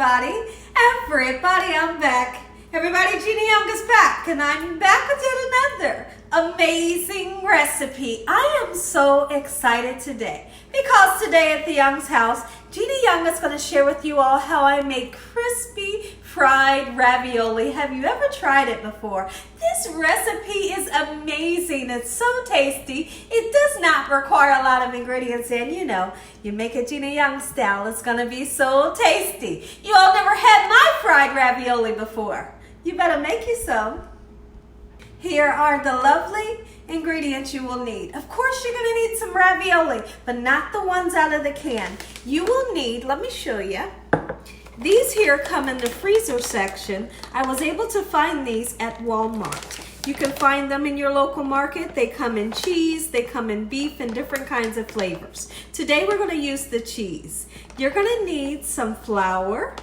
everybody. Everybody, I'm back. Everybody, Jeannie Young is back, and I'm back with yet another amazing recipe. I am so excited today because today at the Young's house, Jeannie Young is going to share with you all how I make crispy fried ravioli. Have you ever tried it before? This recipe is amazing. It's so tasty. It does not require a lot of ingredients, and you know, you make it Jeannie Young style. It's going to be so tasty. You all never had my fried ravioli before. You better make you some. Here are the lovely ingredients you will need. Of course, you're going to need some ravioli, but not the ones out of the can. You will need, let me show you. These here come in the freezer section. I was able to find these at Walmart. You can find them in your local market. They come in cheese, they come in beef, and different kinds of flavors. Today we're going to use the cheese. You're going to need some flour,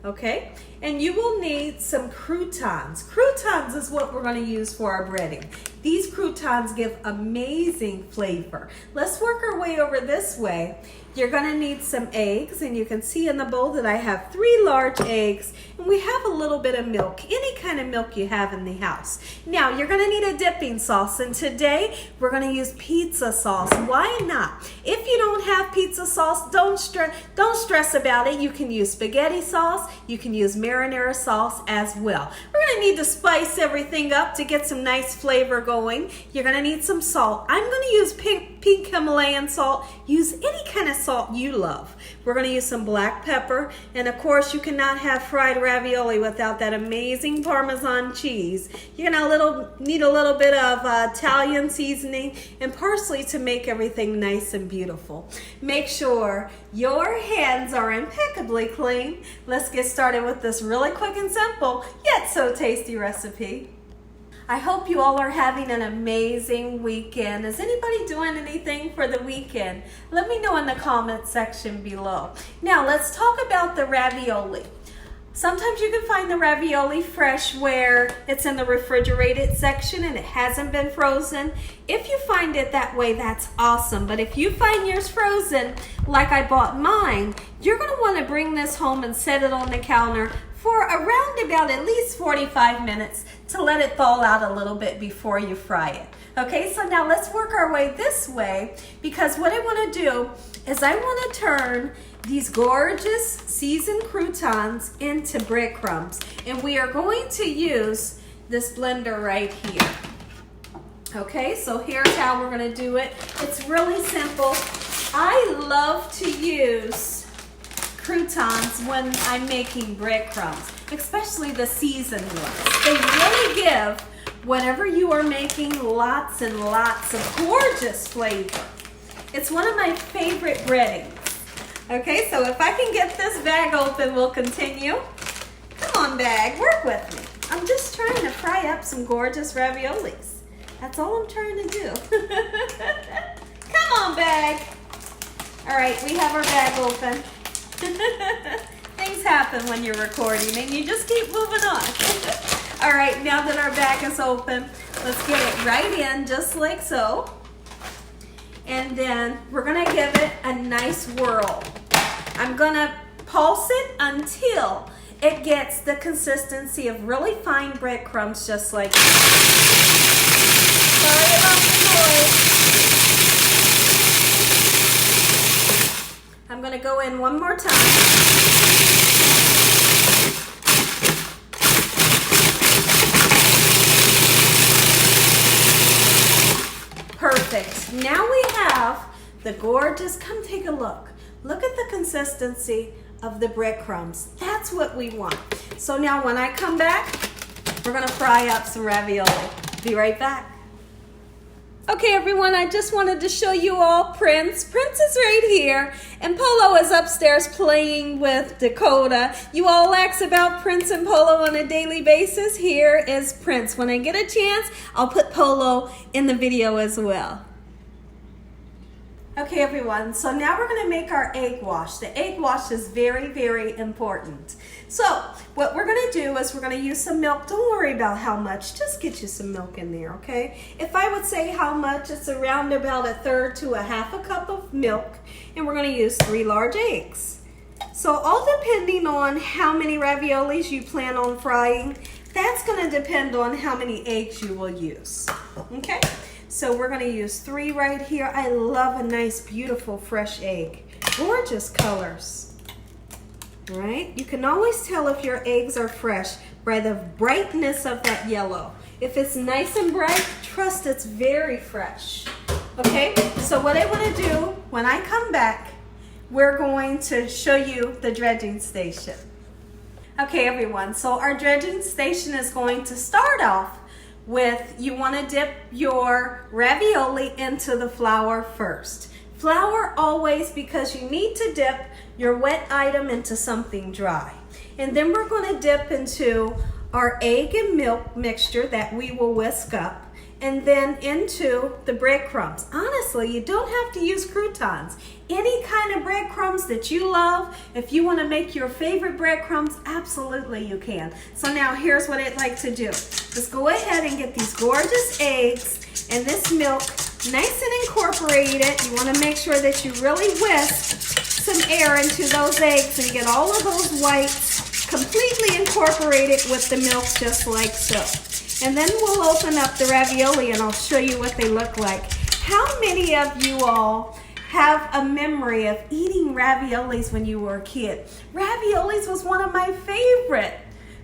okay? And you will need some croutons. Croutons is what we're going to use for our breading. These croutons give amazing flavor. Let's work our way over this way. You're going to need some eggs, and you can see in the bowl that I have 3 large eggs, and we have a little bit of milk, any kind of milk you have in the house. Now, you're going to need a dipping sauce, and today we're going to use pizza sauce. Why not? If you don't have pizza sauce, don't stress about it. You can use spaghetti sauce, you can use marinara sauce as well. We're going to need to spice everything up to get some nice flavor going. You're going to need some salt. I'm going to use pink Himalayan salt. Use any kind of salt you love. We're going to use some black pepper, and of course you cannot have fried ravioli without that amazing Parmesan cheese. You're going to need a little bit of Italian seasoning and parsley to make everything nice and beautiful. Make sure your hands are impeccably clean. Let's get started with this really quick and simple yet so tasty recipe. I hope you all are having an amazing weekend. Is anybody doing anything for the weekend? Let me know in the comment section below. Now let's talk about the ravioli. Sometimes you can find the ravioli fresh where it's in the refrigerated section and it hasn't been frozen. If you find it that way, that's awesome. But if you find yours frozen, like I bought mine, you're going to want to bring this home and set it on the counter for around about at least 45 minutes to let it thaw out a little bit before you fry it. Okay, so now let's work our way this way, because what I want to do is I want to turn these gorgeous seasoned croutons into breadcrumbs, and we are going to use this blender right here. Okay, so here's how we're going to do it. It's really simple. I love to use croutons when I'm making breadcrumbs, especially the seasoned ones. They really give whatever you are making lots and lots of gorgeous flavor. It's one of my favorite breadings. Okay, so if I can get this bag open, we'll continue. Come on, bag, work with me. I'm just trying to fry up some gorgeous raviolis. That's all I'm trying to do. Come on, bag. All right, we have our bag open. Things happen when you're recording, and you just keep moving on. All right, now that our bag is open, let's get it right in just like so. And then we're gonna give it a nice whirl. I'm gonna pulse it until it gets the consistency of really fine breadcrumbs, just like this. Sorry about the noise. I'm gonna go in one more time. Perfect. Now we have the gorgeous, come take a look. Look at the consistency of the breadcrumbs. That's what we want. So now when I come back, we're gonna fry up some ravioli. Be right back. Okay, everyone, I just wanted to show you all Prince. Prince is right here, and Polo is upstairs playing with Dakota. You all ask about Prince and Polo on a daily basis. Here is Prince. When I get a chance, I'll put Polo in the video as well. Okay, everyone, so now we're going to make our egg wash. The egg wash is very, very important. So what we're going to do is we're going to use some milk. Don't worry about how much. Just get you some milk in there, okay? If I would say how much, it's around about 1/3 to 1/2 cup of milk. And we're going to use 3 large eggs. So all depending on how many raviolis you plan on frying, that's gonna depend on how many eggs you will use, okay? So we're gonna use 3 right here. I love a nice, beautiful, fresh egg. Gorgeous colors, right? You can always tell if your eggs are fresh by the brightness of that yellow. If it's nice and bright, trust it's very fresh, okay? So what I wanna do when I come back, we're going to show you the dredging station. Okay, everyone, so our dredging station is going to start off with, you wanna dip your ravioli into the flour first. Flour always, because you need to dip your wet item into something dry. And then we're gonna dip into our egg and milk mixture that we will whisk up, and then into the breadcrumbs. Honestly, you don't have to use croutons. Any kind of breadcrumbs that you love, if you want to make your favorite breadcrumbs, absolutely you can. So now here's what I'd like to do. Just go ahead and get these gorgeous eggs and this milk nice and incorporated. You want to make sure that you really whisk some air into those eggs and get all of those whites completely incorporated with the milk, just like so. And then we'll open up the ravioli and I'll show you what they look like. How many of you all have a memory of eating raviolis when you were a kid? Raviolis was one of my favorite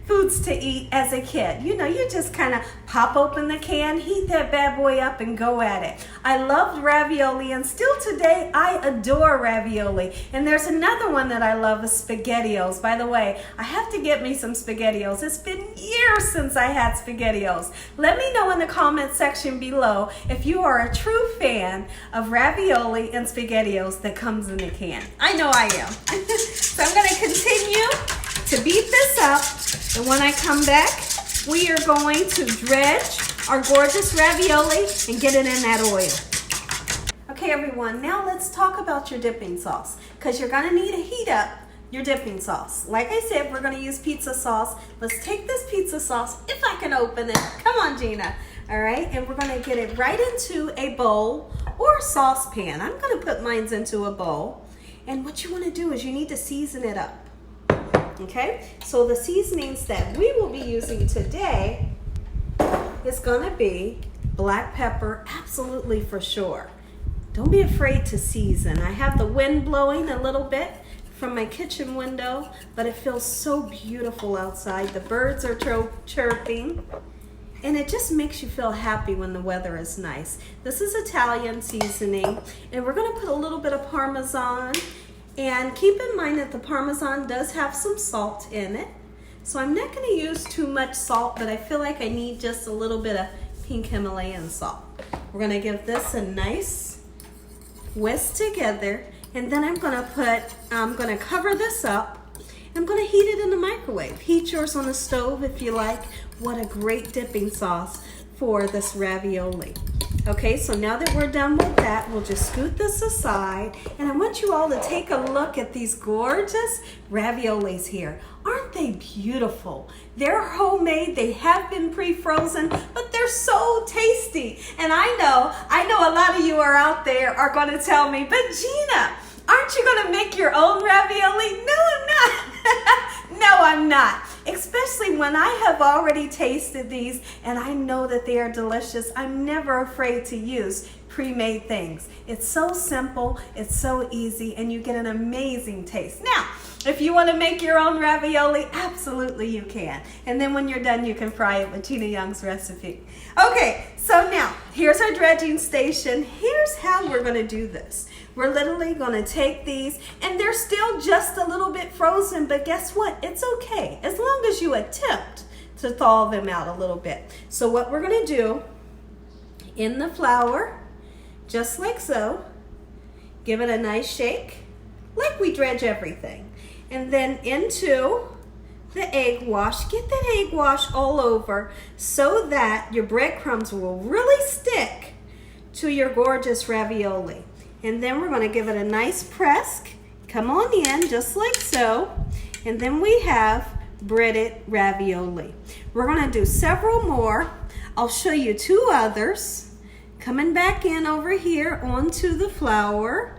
foods to eat as a kid. You know, you just kind of pop open the can, heat that bad boy up and go at it. I loved ravioli, and still today I adore ravioli. And there's another one that I love, is SpaghettiOs. By the way, I have to get me some SpaghettiOs. It's been years since I had SpaghettiOs. Let me know in the comment section below if you are a true fan of ravioli and SpaghettiOs that comes in a can. I know I am. So I'm going to continue to beat this up. And when I come back, we are going to dredge our gorgeous ravioli and get it in that oil. Okay, everyone, now let's talk about your dipping sauce, because you're gonna need to heat up your dipping sauce. Like I said, we're gonna use pizza sauce. Let's take this pizza sauce, if I can open it. Come on, Gina. All right, and we're gonna get it right into a bowl or a saucepan. I'm gonna put mine into a bowl. And what you wanna do is you need to season it up. Okay, so the seasonings that we will be using today is gonna be black pepper, absolutely for sure. Don't be afraid to season. I have the wind blowing a little bit from my kitchen window, but it feels so beautiful outside. The birds are chirping, and it just makes you feel happy when the weather is nice. This is Italian seasoning, and we're gonna put a little bit of Parmesan. And keep in mind that the Parmesan does have some salt in it. So I'm not gonna use too much salt, but I feel like I need just a little bit of pink Himalayan salt. We're gonna give this a nice whisk together, and then I'm gonna cover this up. I'm gonna heat it in the microwave. Heat yours on the stove if you like. What a great dipping sauce for this ravioli. Okay, so now that we're done with that, we'll just scoot this aside, and I want you all to take a look at these gorgeous raviolis here. Aren't they beautiful? They're homemade, they have been pre-frozen, but they're so tasty. And I know a lot of you are out there are gonna tell me, but Gina, aren't you gonna make your own ravioli? No, I'm not. No, I'm not. Especially when I have already tasted these and I know that they are delicious. I'm never afraid to use pre-made things. It's so simple, it's so easy, and you get an amazing taste. Now, if you want to make your own ravioli, absolutely you can. And then when you're done, you can fry it with Gina Young's recipe. Okay, so now, here's our dredging station. Here's how we're going to do this. We're literally going to take these, and they're still just a little bit frozen, but guess what? It's okay, as long as you attempt to thaw them out a little bit. So what we're going to do, in the flour, just like so, give it a nice shake, like we dredge everything. And then into the egg wash, get that egg wash all over so that your breadcrumbs will really stick to your gorgeous ravioli. And then we're gonna give it a nice press. Come on in, just like so. And then we have breaded ravioli. We're gonna do several more. I'll show you 2 others. Coming back in over here onto the flour.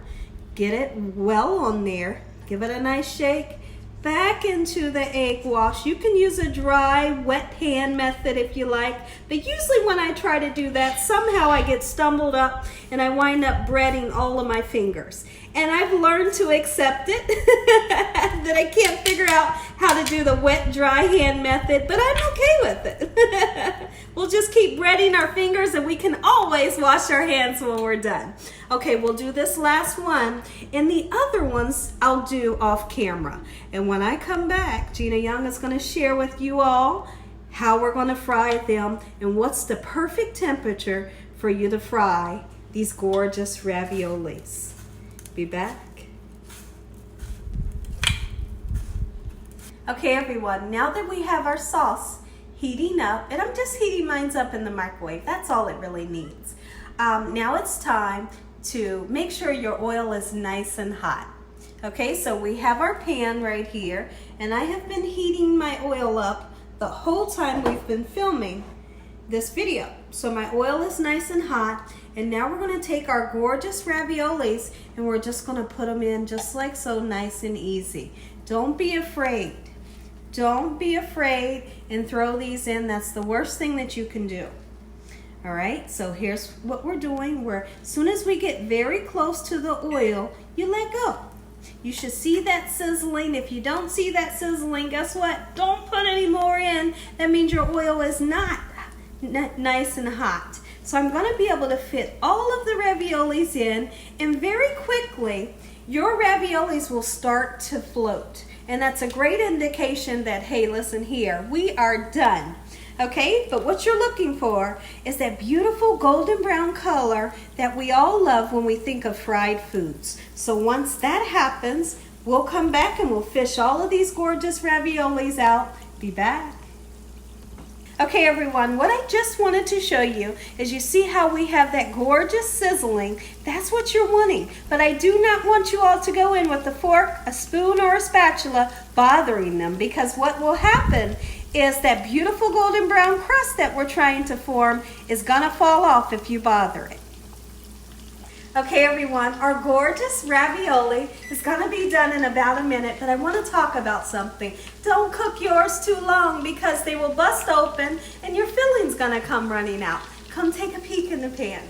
Get it well on there. Give it a nice shake. Back into the egg wash. You can use a dry, wet pan method if you like, but usually when I try to do that, somehow I get stumbled up and I wind up breading all of my fingers. And I've learned to accept it, that I can't figure out how to do the wet, dry hand method, but I'm okay with it. We'll just keep breading our fingers and we can always wash our hands when we're done. Okay, we'll do this last one, and the other ones I'll do off camera. And when I come back, Gina Young is going to share with you all how we're going to fry them and what's the perfect temperature for you to fry these gorgeous raviolis. Be back. Okay, everyone, now that we have our sauce heating up, and I'm just heating mine up in the microwave, that's all it really needs. Now it's time to make sure your oil is nice and hot. Okay, so we have our pan right here, and I have been heating my oil up the whole time we've been filming this video. So my oil is nice and hot, and now we're going to take our gorgeous raviolis and we're just going to put them in just like so, nice and easy. Don't be afraid. Don't be afraid and throw these in. That's the worst thing that you can do. All right, so here's what we're doing. As soon as we get very close to the oil, you let go. You should see that sizzling. If you don't see that sizzling, guess what? Don't put any more in. That means your oil is not nice and hot. So I'm going to be able to fit all of the raviolis in, and very quickly your raviolis will start to float. And that's a great indication that, hey, listen here, we are done. Okay, but what you're looking for is that beautiful golden brown color that we all love when we think of fried foods. So once that happens, we'll come back and we'll fish all of these gorgeous raviolis out. Be back. Okay, everyone, what I just wanted to show you is you see how we have that gorgeous sizzling. That's what you're wanting. But I do not want you all to go in with a fork, a spoon, or a spatula bothering them, because what will happen is that beautiful golden brown crust that we're trying to form is gonna fall off if you bother it. Okay, everyone, our gorgeous ravioli is gonna be done in about a minute, but I wanna talk about something. Don't cook yours too long because they will bust open and your filling's gonna come running out. Come take a peek in the pan.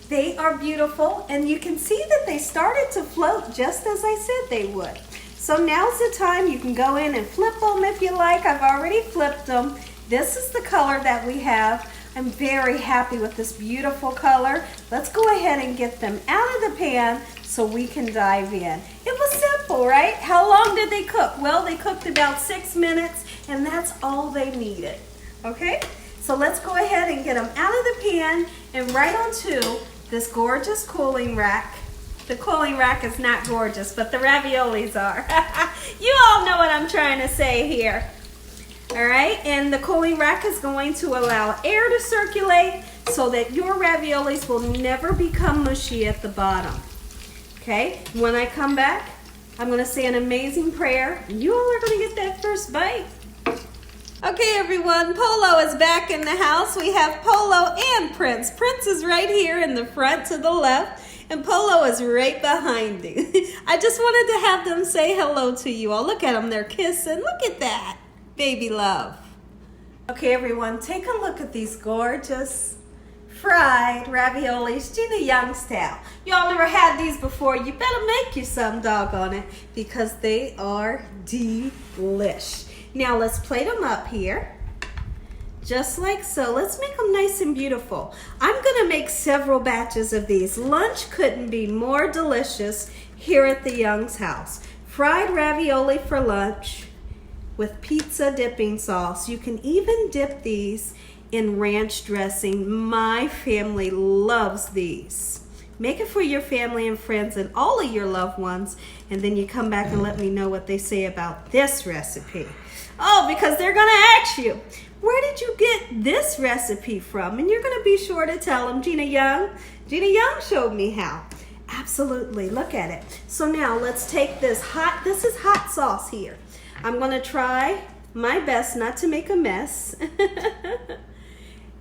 They are beautiful, and you can see that they started to float just as I said they would. So now's the time. You can go in and flip them if you like. I've already flipped them. This is the color that we have. I'm very happy with this beautiful color. Let's go ahead and get them out of the pan so we can dive in. It was simple, right? How long did they cook? Well, they cooked about 6 minutes, and that's all they needed. Okay? So let's go ahead and get them out of the pan and right onto this gorgeous cooling rack. The cooling rack is not gorgeous, but the raviolis are. You all know what I'm trying to say here. All right, and the cooling rack is going to allow air to circulate so that your raviolis will never become mushy at the bottom. Okay, when I come back, I'm gonna say an amazing prayer, and you all are gonna get that first bite. Okay, everyone, Polo is back in the house. We have Polo and Prince. Prince is right here in the front to the left, and Polo is right behind him. I just wanted to have them say hello to you all. Look at them, they're kissing. Look at that, baby love. Okay, everyone, take a look at these gorgeous fried raviolis, Gina Young style. Y'all never had these before. You better make you some, doggone it, because they are delish. Now let's plate them up here, just like so. Let's make them nice and beautiful. I'm gonna make several batches of these. Lunch couldn't be more delicious here at the Young's house. Fried ravioli for lunch with pizza dipping sauce. You can even dip these in ranch dressing. My family loves these. Make it for your family and friends and all of your loved ones, and then you come back and let me know what they say about this recipe. Oh, because they're gonna ask you, where did you get this recipe from? And you're gonna be sure to tell them, Gina Young showed me how. Absolutely, look at it. So now let's take this is hot sauce here. I'm gonna try my best not to make a mess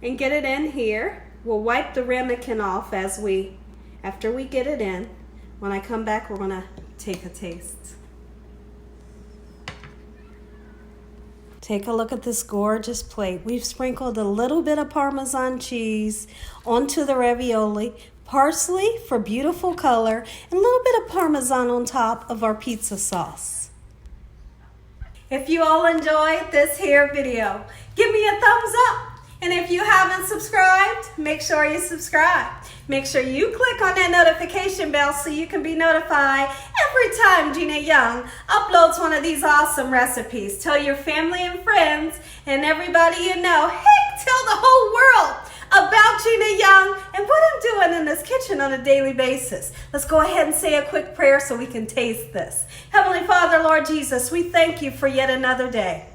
and get it in here. We'll wipe the ramekin off after we get it in. When I come back, we're gonna take a taste. Take a look at this gorgeous plate. We've sprinkled a little bit of Parmesan cheese onto the ravioli, parsley for beautiful color, and a little bit of Parmesan on top of our pizza sauce. If you all enjoyed this here video, give me a thumbs up. And if you haven't subscribed, make sure you subscribe. Make sure you click on that notification bell so you can be notified every time Gina Young uploads one of these awesome recipes. Tell your family and friends and everybody you know, heck, tell the whole world about Gina Young and what I'm doing in this kitchen on a daily basis. Let's go ahead and say a quick prayer so we can taste this. Heavenly Father, Lord Jesus, we thank you for yet another day.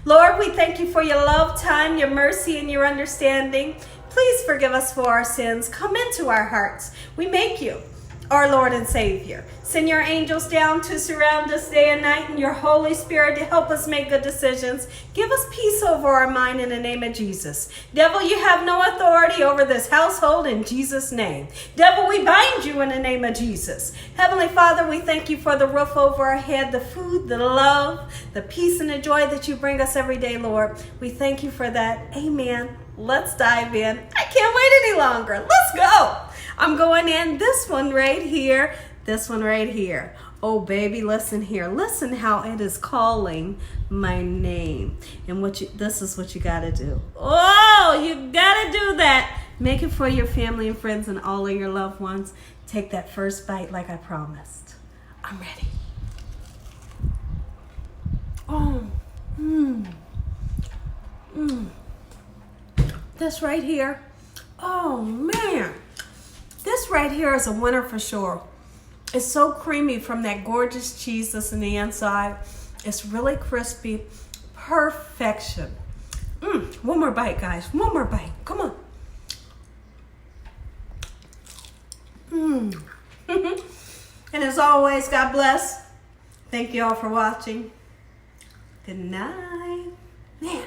Lord, we thank you for your love, time, your mercy, and your understanding. Please forgive us for our sins. Come into our hearts. We make you our Lord and Savior. Send your angels down to surround us day and night, and your Holy Spirit to help us make good decisions. Give us peace over our mind in the name of Jesus. Devil, you have no authority over this household in Jesus' name. Devil, we bind you in the name of Jesus. Heavenly Father, we thank you for the roof over our head, the food, the love, the peace, and the joy that you bring us every day, Lord. We thank you for that. Amen. Let's dive in. I can't wait any longer. Let's go. I'm going in this one right here. This one right here. Oh, baby, listen here. Listen how it is calling my name. And this is what you got to do. Oh, you got to do that. Make it for your family and friends and all of your loved ones. Take that first bite like I promised. I'm ready. Oh, This right here. Oh, man. This right here is a winner for sure. It's so creamy from that gorgeous cheese that's in the inside. It's really crispy. Perfection. One more bite, guys. One more bite. Come on. And as always, God bless. Thank you all for watching. Good night. Man.